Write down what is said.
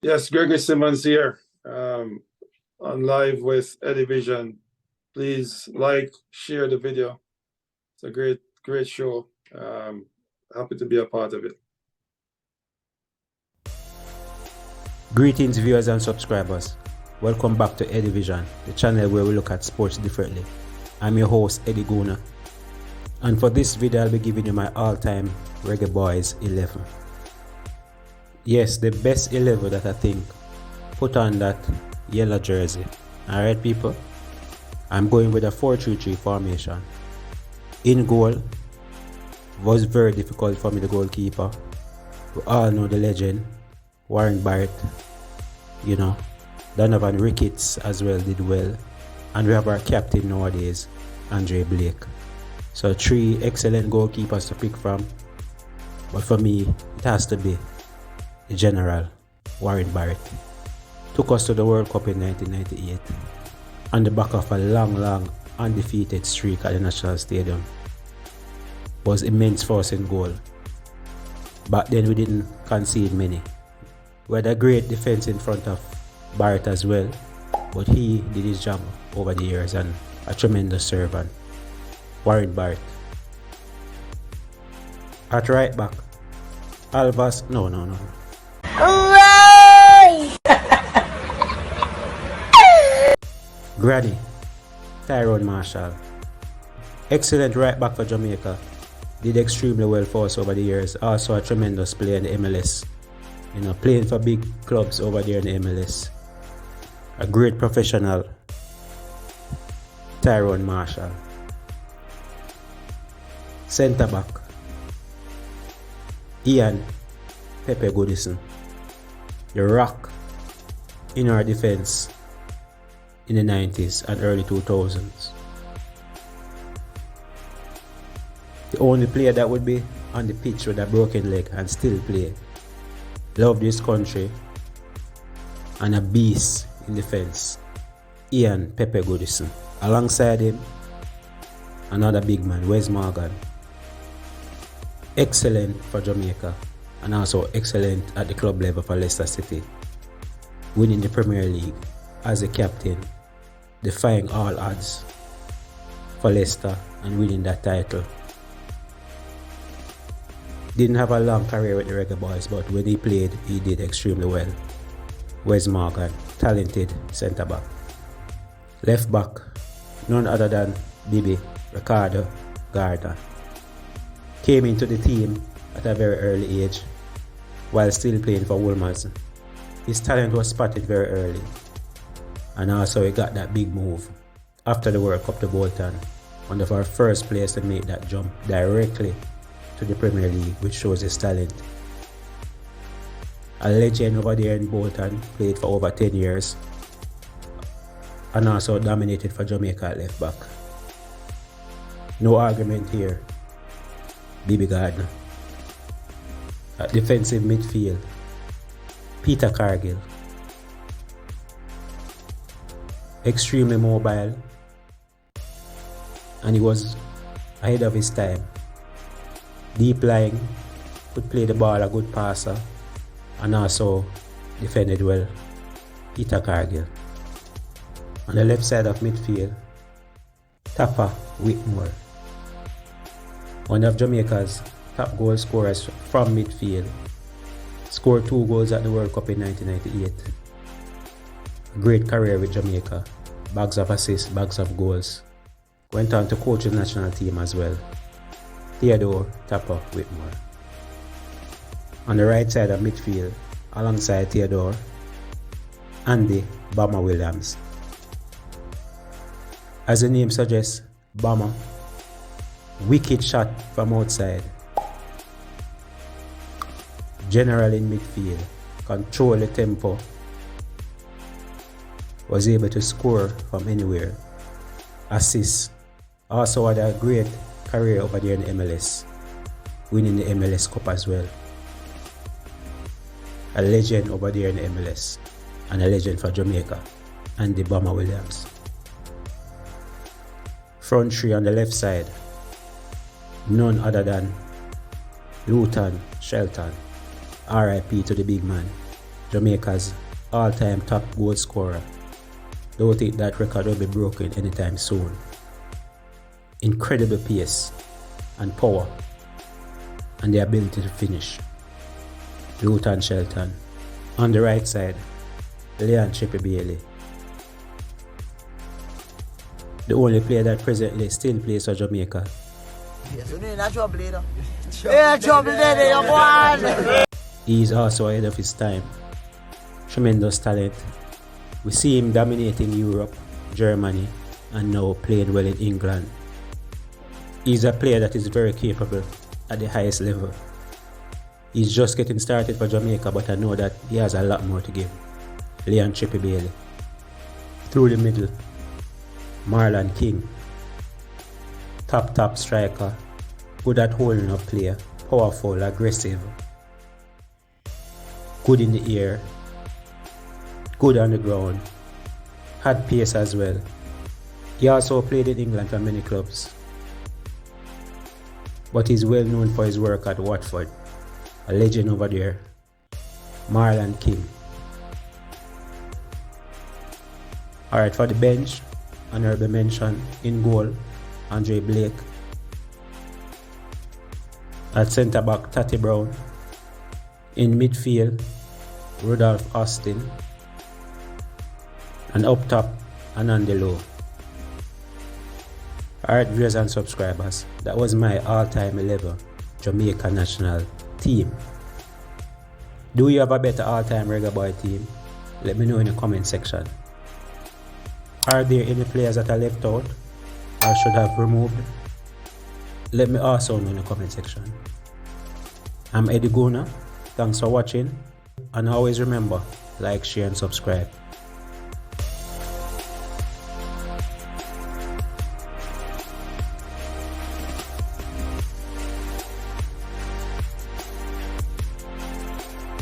Yes, Gregory Simmons here, on live with Eddie Vision. Please like, share the video. It's a great show. Happy to be a part of it. Greetings viewers and subscribers. Welcome back to Eddie Vision, the channel where we look at sports differently. I'm your host Eddie Guna, and for this video I'll be giving you my all-time Reggae Boyz 11. Yes, the best 11 that I think put on that yellow jersey. Alright people, I'm going with a 4-3-3 formation. In goal was very difficult for me, the goalkeeper. We all know the legend Warren Barrett, Donovan Ricketts as well did well, and we have our captain nowadays, Andre Blake. So 3 excellent goalkeepers to pick from, but for me it has to be the general Warren Barrett. Took us to the World Cup in 1998 on the back of a long undefeated streak at the National Stadium. Was immense for us in goal. Back then we didn't concede many. We had a great defense in front of Barrett as well, but he did his job over the years and a tremendous servant. Warren Barrett. At right back, Alvas, no. Granny, Tyrone Marshall. Excellent right back for Jamaica. Did extremely well for us over the years. Also a tremendous player in the MLS. Playing for big clubs over there in the MLS. A great professional, Tyrone Marshall. Centre back, Ian Pepe Goodison. The rock in our defense in the 90s and early 2000s. The only player that would be on the pitch with a broken leg and still play. Love this country and a beast in defense, Ian Pepe Goodison. Alongside him, another big man, Wes Morgan. Excellent for Jamaica and also excellent at the club level for Leicester City. Winning the Premier League as a captain, defying all odds for Leicester and winning that title. Didn't have a long career with the Reggae Boyz, but when he played, he did extremely well. Wes Morgan, talented centre back. Left back, none other than Bibi Ricardo Gardner. Came into the team at a very early age while still playing for Wolmer's. His talent was spotted very early, and also he got that big move after the World Cup to Bolton, one of our first players to make that jump directly to the Premier League, which shows his talent. A legend over there in Bolton, played for over 10 years and also dominated for Jamaica at left back. No argument here. Bibi Gardner. At defensive midfield, Peter Cargill. Extremely mobile, and he was ahead of his time. Deep lying, could play the ball, a good passer, and also defended well. Peter Cargill. On the left side of midfield, Tapper Whitmore. One of Jamaica's top goal scorers from midfield. Scored 2 goals at the World Cup in 1998. Great career with Jamaica. Bags of assists, bags of goals. Went on to coach the national team as well. Theodore Tapper Whitmore. On the right side of midfield, alongside Theodore, Andy Bomber Williams. As the name suggests, Bomber, wicked shot from outside. General in midfield, control the tempo, was able to score from anywhere. Assists. Also had a great career over there in the MLS, winning the MLS Cup as well. A legend over there in the MLS and a legend for Jamaica, Andy Bomber Williams. Front 3 on the left side, none other than Luton Shelton, RIP to the big man, Jamaica's all-time top goal scorer. Don't think that record will be broken anytime soon. Incredible pace and power and the ability to finish. Luton Shelton. On the right side, Leon Chippy Bailey. The only player that presently still plays for Jamaica. Yes, you need a trouble, you know. Yeah, trouble there, you go on. He is also ahead of his time. Tremendous talent. We see him dominating Europe, Germany, and now playing well in England. He's a player that is very capable at the highest level. He's just getting started for Jamaica, but I know that he has a lot more to give. Leon Chippy Bailey. Through the middle, Marlon King. Top striker, good at holding up play, powerful, aggressive, good in the air, good on the ground, had pace as well. He also played in England for many clubs, but he's well known for his work at Watford. A legend over there, Marlon King. Alright, for the bench, honorable mention in goal, Andre Blake. At centre back, Tatty Brown. In midfield, Rudolph Austin. And up top, Anande Lowe. Alright, viewers and subscribers, that was my all-time 11 Jamaica national team. Do you have a better all-time Reggae Boy team? Let me know in the comment section. Are there any players that are left out or should have removed? Let me also know in the comment section. I'm Eddie Guna. Thanks for watching, and always remember, like, share and subscribe.